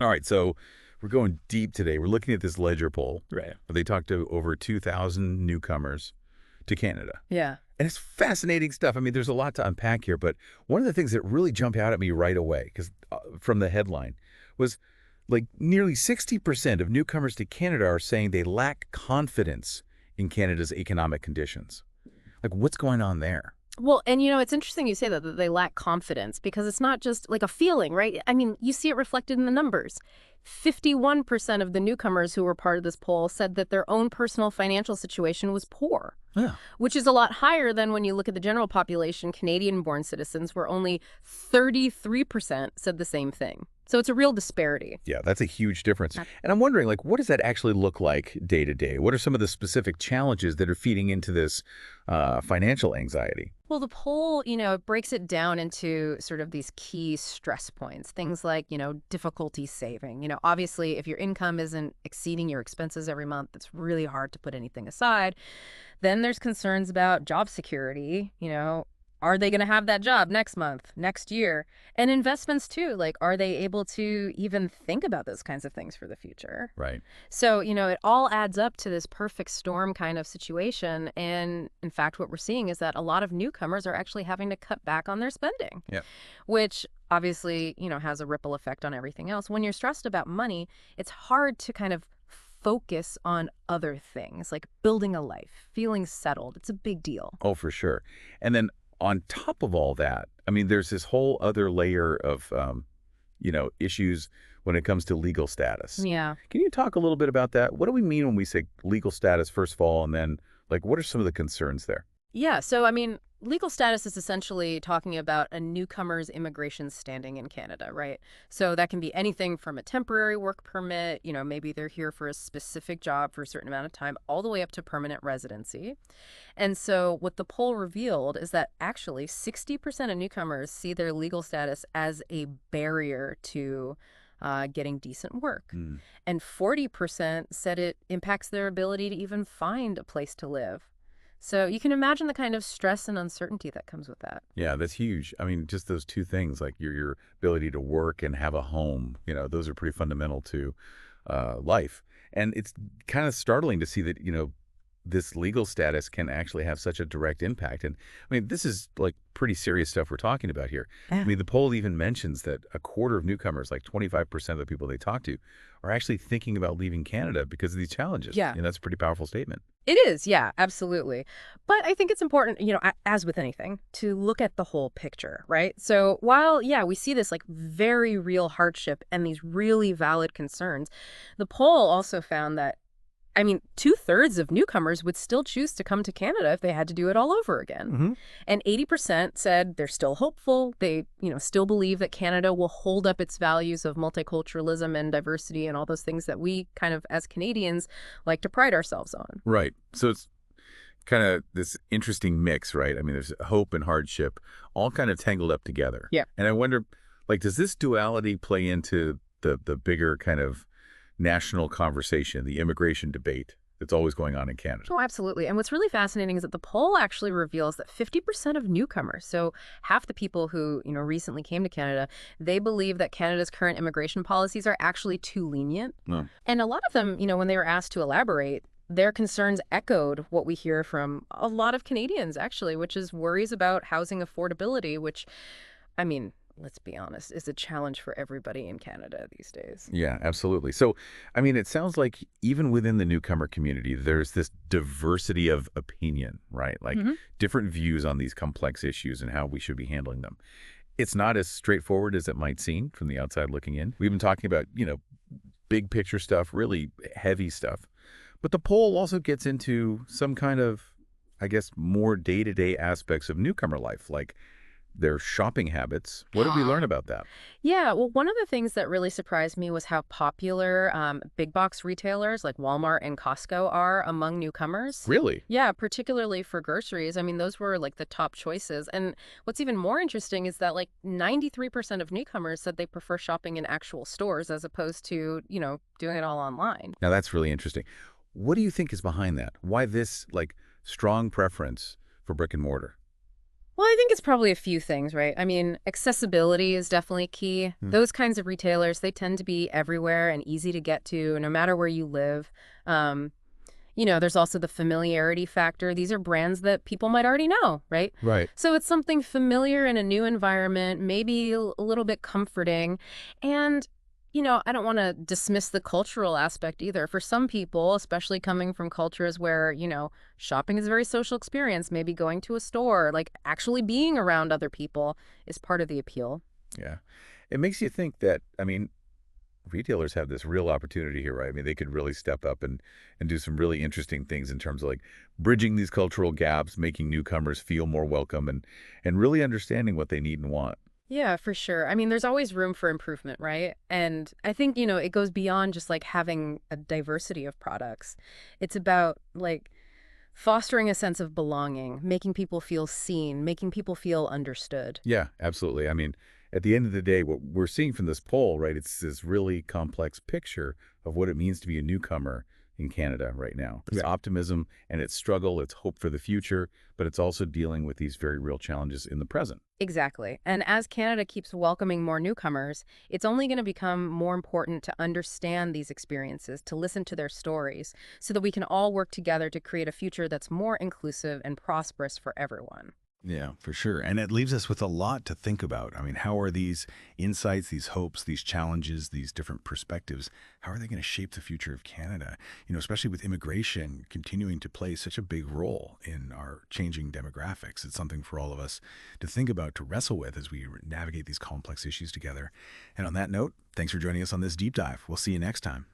All right, so we're going deep today. We're looking at this Ledger poll. Right. Where they talked to over 2,000 newcomers to Canada. Yeah. And it's fascinating stuff. I mean, there's a lot to unpack here, but one of the things that really jumped out at me right away, because from the headline, was like nearly 60% of newcomers to Canada are saying they lack confidence in Canada's economic conditions. Like, what's going on there? Well, and it's interesting you say that they lack confidence because it's not just like a feeling, right? I mean, you see it reflected in the numbers. 51% of the newcomers who were part of this poll said that their own personal financial situation was poor, Yeah. which is a lot higher than when you look at the general population, Canadian-born citizens, where only 33% said the same thing. So it's a real disparity. Yeah, that's a huge difference. Uh, And I'm wondering, like, what does that actually look like day to day? What are some of the specific challenges that are feeding into this financial anxiety? Well, the poll, it breaks it down into sort of these key stress points, things like, difficulty saving. Obviously, if your income isn't exceeding your expenses every month, it's really hard to put anything aside. Then there's concerns about job security. Are they going to have that job next month, next year? And investments too. Like, are they able to even think about those kinds of things for the future? Right. So, it all adds up to this perfect storm kind of situation. And in fact, what we're seeing is that a lot of newcomers are actually having to cut back on their spending, Yeah. which obviously, has a ripple effect on everything else. When you're stressed about money, it's hard to kind of focus on other things like building a life, feeling settled. It's a big deal. Oh, for sure. And then on top of all that, I mean, there's this whole other layer of, issues when it comes to legal status. Yeah. Can you talk a little bit about that? What do we mean when we say legal status, first of all, and then, like, what are some of the concerns there? Yeah. So, I mean, legal status is essentially talking about a newcomer's immigration standing in Canada, right? So that can be anything from a temporary work permit, maybe they're here for a specific job for a certain amount of time, all the way up to permanent residency. And so what the poll revealed is that actually 60% of newcomers see their legal status as a barrier to getting decent work. Mm. And 40% said it impacts their ability to even find a place to live. So you can imagine the kind of stress and uncertainty that comes with that. Yeah, that's huge. I mean, just those two things, like your ability to work and have a home, those are pretty fundamental to life. And it's kind of startling to see that, this legal status can actually have such a direct impact. And I mean, this is like pretty serious stuff we're talking about here. I Yeah. mean, the poll even mentions that a quarter of newcomers, like 25% of the people they talk to, are actually thinking about leaving Canada because of these challenges. Yeah. That's a pretty powerful statement. It is, yeah, absolutely. But I think it's important, as with anything, to look at the whole picture, right? So while, yeah, we see this like very real hardship and these really valid concerns, the poll also found that, I mean, 2/3 of newcomers would still choose to come to Canada if they had to do it all over again. Hmm. And 80% said they're still hopeful. They, still believe that Canada will hold up its values of multiculturalism and diversity and all those things that we kind of, as Canadians, like to pride ourselves on. Right. So it's kind of this interesting mix, right? I mean, there's hope and hardship all kind of tangled up together. Yeah. And I wonder, like, does this duality play into the bigger kind of national conversation, the immigration debate that's always going on in Canada? Oh, absolutely. And what's really fascinating is that the poll actually reveals that 50% of newcomers, so half the people who, recently came to Canada, they believe that Canada's current immigration policies are actually too lenient. No. And a lot of them, when they were asked to elaborate, their concerns echoed what we hear from a lot of Canadians, actually, which is worries about housing affordability, which, I mean, let's be honest, is a challenge for everybody in Canada these days. Yeah, absolutely. So, I mean, it sounds like even within the newcomer community, there's this diversity of opinion, right? Like Hmm. different views on these complex issues and how we should be handling them. It's not as straightforward as it might seem from the outside looking in. We've been talking about, big picture stuff, really heavy stuff. But the poll also gets into some kind of, I guess, more day-to-day aspects of newcomer life, like their shopping habits. What did we learn about that? Yeah, well, one of the things that really surprised me was how popular big box retailers like Walmart and Costco are among newcomers. Really? Yeah, particularly for groceries. I mean, those were like the top choices. And what's even more interesting is that like 93% of newcomers said they prefer shopping in actual stores as opposed to, doing it all online. Now that's really interesting. What do you think is behind that? Why this, like, strong preference for brick and mortar? Well, I think it's probably a few things, right? I mean, accessibility is definitely key. Hmm. Those kinds of retailers, they tend to be everywhere and easy to get to, no matter where you live. Um, there's also the familiarity factor. These are brands that people might already know, right? Right. So it's something familiar in a new environment, maybe a little bit comforting. And, I don't want to dismiss the cultural aspect either. For some people, especially coming from cultures where, shopping is a very social experience, maybe going to a store, like actually being around other people is part of the appeal. Yeah. It makes you think that, I mean, retailers have this real opportunity here, right? I mean, they could really step up and do some really interesting things in terms of like bridging these cultural gaps, making newcomers feel more welcome and really understanding what they need and want. Yeah, for sure. I mean, there's always room for improvement, right? And I think, it goes beyond just like having a diversity of products. It's about like fostering a sense of belonging, making people feel seen, making people feel understood. Yeah, absolutely. I mean, at the end of the day, what we're seeing from this poll, right, it's this really complex picture of what it means to be a newcomer in Canada right now. It's Yeah. optimism and it's struggle, it's hope for the future, but it's also dealing with these very real challenges in the present. Exactly. And as Canada keeps welcoming more newcomers, it's only going to become more important to understand these experiences, to listen to their stories, so that we can all work together to create a future that's more inclusive and prosperous for everyone. Yeah, for sure. And it leaves us with a lot to think about. I mean, how are these insights, these hopes, these challenges, these different perspectives, how are they going to shape the future of Canada? Especially with immigration continuing to play such a big role in our changing demographics. It's something for all of us to think about, to wrestle with as we navigate these complex issues together. And on that note, thanks for joining us on this deep dive. We'll see you next time.